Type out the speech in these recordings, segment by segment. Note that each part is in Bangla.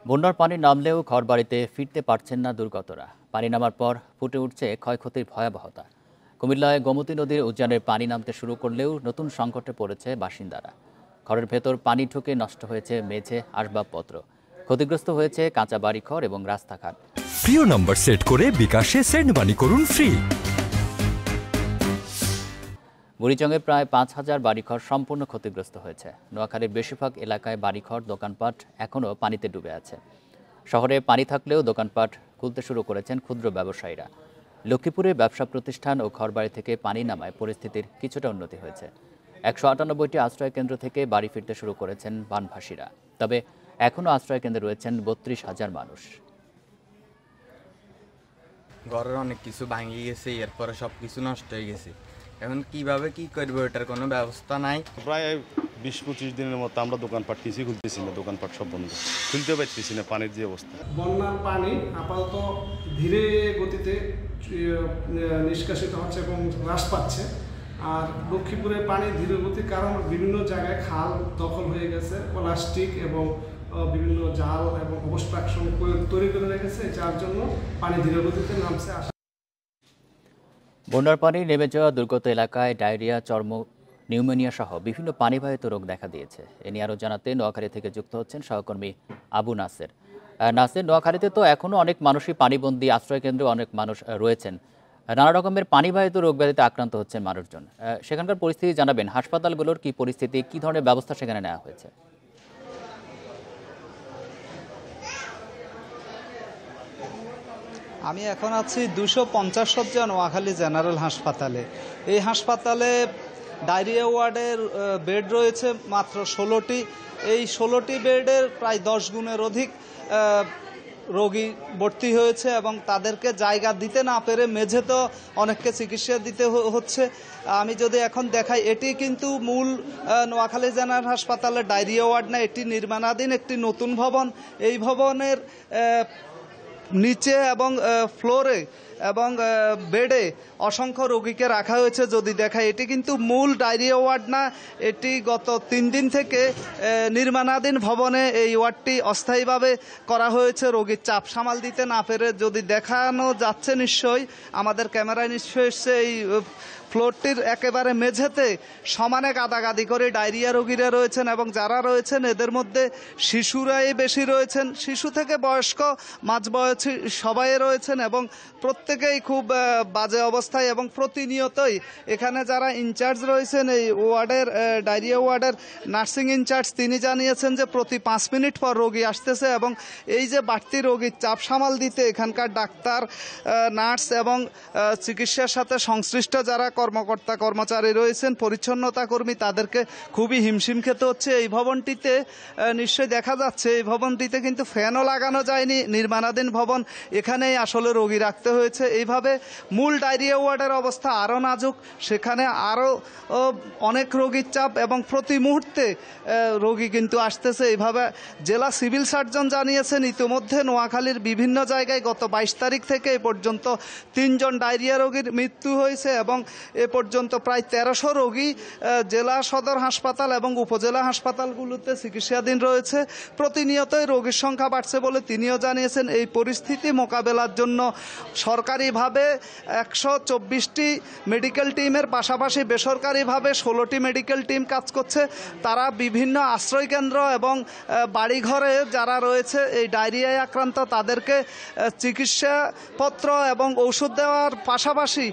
বন্যার পানি নামলেও ঘরবাড়িতে ফিরতে পারছেন না দুর্গতরা। পানি নামার পর ফুটে উঠছে ক্ষয়ক্ষতির ভয়াবহতা। কুমিল্লায় গোমতী নদীর উজানের পানি নামতে শুরু করলেও নতুন সংকটে পড়েছে বাসিন্দারা। ঘরের ভেতর পানি ঢুকে নষ্ট হয়েছে মেঝে, আসবাবপত্র। ক্ষতিগ্রস্ত হয়েছে কাঁচা বাড়িঘর এবং রাস্তাঘাট। প্রিয় নম্বর সেট করে বিকাশে সেন্ড মানি করুন ফ্রি। বুড়িচংয়ে প্রায় ৫,০০০ বাড়িঘর সম্পূর্ণ ক্ষতিগ্রস্ত হয়েছে। নোয়াখালীর বেশিরভাগ এলাকায় বাড়িঘর, দোকানপাট এখনও পানিতে ডুবে আছে। শহরে পানি থাকলেও দোকানপাট খুলতে শুরু করেছেন ক্ষুদ্র ব্যবসায়ীরা। লক্ষ্মীপুরে ব্যবসা প্রতিষ্ঠান ও ঘরবাড়ি থেকে পানি নামায় পরিস্থিতির কিছুটা উন্নতি হয়েছে। ১৯৮টি আশ্রয় কেন্দ্র থেকে বাড়ি ফিরতে শুরু করেছেন বানভাসীরা। তবে এখনও আশ্রয় কেন্দ্রে রয়েছেন ৩২,০০০ মানুষ। ঘরের অনেক কিছু ভাঙে গেছে, এরপরে সব কিছু নষ্ট হয়ে গেছে। এখন কিভাবে কি করবো, এটার কোনো ব্যবস্থা নাই। প্রায় ২০-২৫ দিনের মতো আমরা দোকানপাট কিছুই খুলতেছি না, দোকানপাট সব বন্ধ, খুলতে পারতেছি না পানির যে অবস্থা। বন্যার পানি আপাতত ধীরে গতিতে নিষ্কাশিত হচ্ছে এবং হ্রাস পাচ্ছে। আর লক্ষ্মীপুরে পানি ধীরে গতির কারণ বিভিন্ন জায়গায় খাল দখল হয়ে গেছে, প্লাস্টিক এবং বিভিন্ন জাল এবং অবস্ট্রাকশন তৈরি করে রেখেছে, যার জন্য পানি ধীরে গতিতে নামছে। বন্যার পানি নেমে যাওয়া দুর্গত এলাকায় ডায়রিয়া, চর্ম, নিউমোনিয়া সহ বিভিন্ন পানিবাহিত রোগ দেখা দিয়েছে। এ নিয়ে আরও জানাতে নোয়াখালী থেকে যুক্ত হচ্ছেন সহকর্মী আবু নাসের। নাসের, নোয়াখালীতে তো এখনও অনেক মানুষই পানিবন্দী, আশ্রয়কেন্দ্রে অনেক মানুষ রয়েছেন। নানা রকমের পানিবাহিত রোগ ব্যাধিতে আক্রান্ত হচ্ছেন মানুষজন। সেখানকার পরিস্থিতি জানাবেন, হাসপাতালগুলোর কি পরিস্থিতি, কী ধরনের ব্যবস্থা সেখানে নেওয়া হয়েছে? আমি এখন আছি 250 শয্যা নোয়াখালী জেনারেল হাসপাতালে। এই হাসপাতালে ডায়রিয়া ওয়ার্ডের বেড রয়েছে মাত্র 16টি। এই 16টি বেডের প্রায় 10 গুণের অধিক রোগী ভর্তি হয়েছে এবং তাদেরকে জায়গা দিতে না পেরে মেঝেতে অনেককে চিকিৎসা দিতে হচ্ছে। আমি যদি এখন দেখাই, এটি কিন্তু মূল নোয়াখালী জেনারেল হাসপাতালের ডায়রিয়া ওয়ার্ড না, এটি নির্মাণাধীন একটি নতুন ভবন। এই ভবনের নিচে এবং ফ্লোরে এবং বেডে অসংখ্য রোগীকে রাখা হয়েছে। যদি দেখায়, এটি কিন্তু মূল ডায়রিয়া ওয়ার্ড না, এটি গত 3 দিন থেকে নির্মাণাধীন ভবনে এই ওয়ার্ডটি অস্থায়ীভাবে করা হয়েছে রোগীর চাপ সামাল দিতে না পেরে। যদি দেখানো যাচ্ছে, নিশ্চয়ই আমাদের ক্যামেরায় নিশ্চয়ই এসছে, এই ফ্লোরটির একেবারে মেঝেতে সমানে গাদাগাদি করে ডায়রিয়া রোগীরা রয়েছেন এবং যারা রয়েছেন এদের মধ্যে শিশুরাই বেশি রয়েছেন। শিশু থেকে বয়স্ক, মাঝবয়সী সবাই রয়েছেন এবং প্রত্যেকেই খুব বাজে অবস্থায়। এবং প্রতিনিয়তই এখানে যারা ইনচার্জ রয়েছেন এই ওয়ার্ডের, ডায়রিয়া ওয়ার্ডের নার্সিং ইনচার্জ, তিনি জানিয়েছেন যে প্রতি 5 মিনিট পর রোগী আসতেছে এবং এই যে বাড়তি রোগীর চাপ সামাল দিতে এখানকার ডাক্তার, নার্স এবং চিকিৎসার সাথে সংশ্লিষ্ট যারা কর্মকর্তা কর্মচারী রয়েছেন, পরিচ্ছন্নতা কর্মী, তাদেরকে খুবই হিমশিম খেতে হচ্ছে। এই ভবনটিতে নিশ্চয়ই দেখা যাচ্ছে, এই ভবনটিতে কিন্তু ফ্যানও লাগানো যায়নি, নির্মাণাধীন ভবন, এখানেই আসলে রোগী রাখতে হয়েছে। এইভাবে মূল ডায়রিয়া ওয়ার্ডের অবস্থা আরও নাজুক, সেখানে আরও অনেক রোগীর চাপ এবং প্রতি মুহূর্তে রোগী কিন্তু আসতেছে। এইভাবে জেলা সিভিল সার্জন জানিয়েছেন ইতিমধ্যে নোয়াখালীর বিভিন্ন জায়গায় গত 22 তারিখ থেকে এ পর্যন্ত 3 জন ডায়রিয়া রোগীর মৃত্যু হয়েছে এবং এ পর্যন্ত প্রায় 1300 রোগী জেলা সদর হাসপাতাল এবং উপজেলা হাসপাতালগুলোতে চিকিৎসাধীন রয়েছে। প্রতিনিয়তই রোগীর সংখ্যা বাড়ছে বলে তিনিও জানিয়েছেন। এই পরিস্থিতি মোকাবেলার জন্য সরকারিভাবে 124টি মেডিকেল টিমের পাশাপাশি বেসরকারিভাবে 16টি মেডিকেল টিম কাজ করছে। তারা বিভিন্ন আশ্রয়কেন্দ্র এবং বাড়িঘরে যারা রয়েছে এই ডায়রিয়ায় আক্রান্ত, তাদেরকে চিকিৎসাপত্র এবং ওষুধ দেওয়ার পাশাপাশি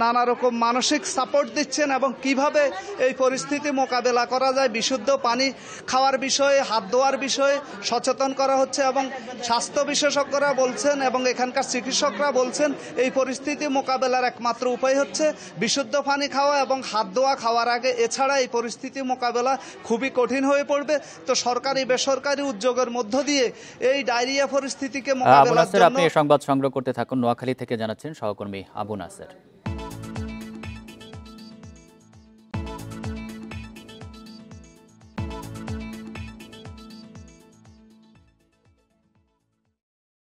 নানা রকম মানসিক সাপোর্ট দিচ্ছেন এবং কিভাবে এই পরিস্থিতি মোকাবেলা করা যায়, বিশুদ্ধ পানি খাওয়ার বিষয়ে, হাত ধোয়ার বিষয়ে সচেতন করা হচ্ছে। এবং স্বাস্থ্য বিশেষজ্ঞরা বলছেন এবং এখানকার চিকিৎসকরা বলছেন এই পরিস্থিতি মোকাবেলার একমাত্র উপায় হচ্ছে বিশুদ্ধ পানি খাওয়া এবং হাত ধোয়া খাওয়ার আগে। এছাড়া এই পরিস্থিতি মোকাবেলা খুবই কঠিন হয়ে পড়বে। তো সরকারি বেসরকারি উদ্যোগের মধ্য দিয়ে এই ডায়রিয়া পরিস্থিতিকে মোকাবেলার জন্য। আপনি সংবাদ সংগ্রহ করতে থাকুন। নোয়াখালী থেকে জানাচ্ছেন সহকর্মী আবু নাসের।